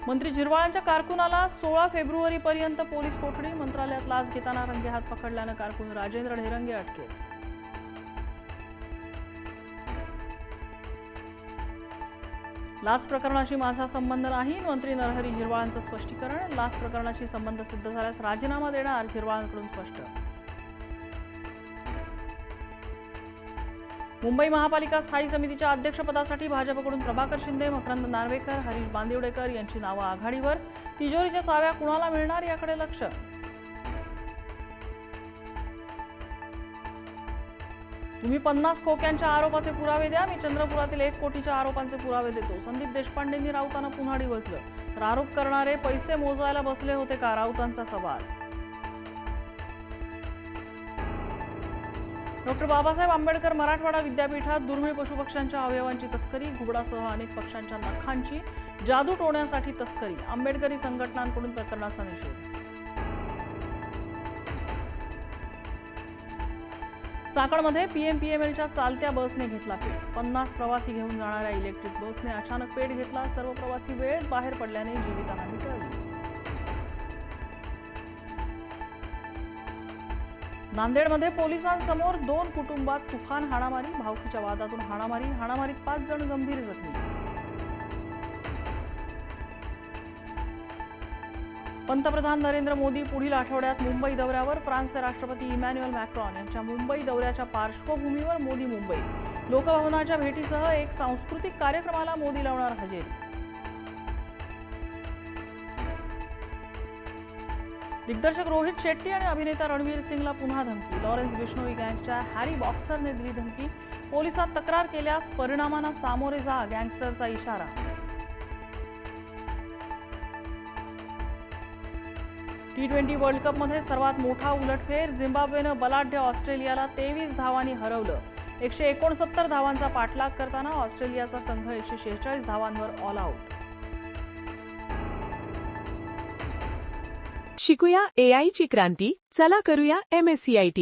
मंत्री झिरवाळांच्या कारकुनाला 16 फेब्रुवारीपर्यंत पोलीस कोठडी. मंत्रालयात लाच घेताना रंगेहात पकडल्यानं कारकून राजेंद्र ढेरंगे अटकेत. लाच प्रकरणाशी माझा संबंध नाही, मंत्री नरहरी झिरवाळांचं स्पष्टीकरण. लाच प्रकरणाशी संबंध सिद्ध झाल्यास राजीनामा देणार, झिरवाळांकडून स्पष्ट. मुंबई महापालिका स्थायी समितीच्या अध्यक्षपदासाठी भाजपकडून प्रभाकर शिंदे, मकरंद नार्वेकर, हरीश बांदिवडेकर यांची नावं आघाडीवर. तिजोरीच्या चाव्या कुणाला मिळणार याकडे लक्ष. तुम्ही 50 खोक्यांच्या आरोपाचे पुरावे द्या, मी चंद्रपुरातील 1 कोटीच्या आरोपांचे पुरावे देतो. संदीप देशपांडेंनी राऊतांना पुन्हा डिवचलं. तर आरोप करणारे पैसे मोजायला बसले होते का, राऊतांचा सवाल. डॉक्टर बाबासाहेब आंबेडकर मराठवाडा विद्यापीठात दुर्मिळ पशुपक्ष्यांच्या अवयवांची तस्करी. घुबडासह अनेक पक्ष्यांच्या नखांची जादू टोण्यासाठी तस्करी. आंबेडकरी संघटनांकडून प्रकरणाचा निषेध. चाकणमध्ये पीएमपीएमएलच्या चालत्या बसने घेतला पेट. 50 प्रवासी घेऊन जाणाऱ्या इलेक्ट्रिक बसने अचानक पेट घेतला. सर्व प्रवासी वेळेत बाहेर पडल्याने जीवितहानी टळली. नांदेडमध्ये पोलिसांसमोर 2 कुटुंबात तुफान हाणामारी. भावकीच्या वादातून हाणामारीत 5 जण गंभीर जखमी. पंतप्रधान नरेंद्र मोदी पुढील आठवड्यात मुंबई दौऱ्यावर. फ्रान्सचे राष्ट्रपती इमॅन्युएल मॅक्रॉन यांच्या मुंबई दौऱ्याच्या पार्श्वभूमीवर मोदी मुंबई. लोकभवनाच्या भेटीसह एक सांस्कृतिक कार्यक्रमाला मोदी लावणार हजेरी. दिग्दर्शक रोहित शेट्टी आणि अभिनेता रणवीर सिंगला पुन्हा धमकी. लॉरेन्स बिश्नोई गँगच्या हॅरी बॉक्सरने दिली धमकी. पोलिसात तक्रार केल्यास परिणामांना सामोरे जा, गँगस्टरचा इशारा. T20 वर्ल्ड कपमध्ये सर्वात मोठा उलटफेर. झिम्बाब्वेनं बलाढ्य ऑस्ट्रेलियाला 23 धावांनी हरवलं. 169 धावांचा पाठलाग करताना ऑस्ट्रेलियाचा संघ 146 धावांवर ऑल आऊट. शिकूया AI ची क्रांती. चला करूया MSCIT.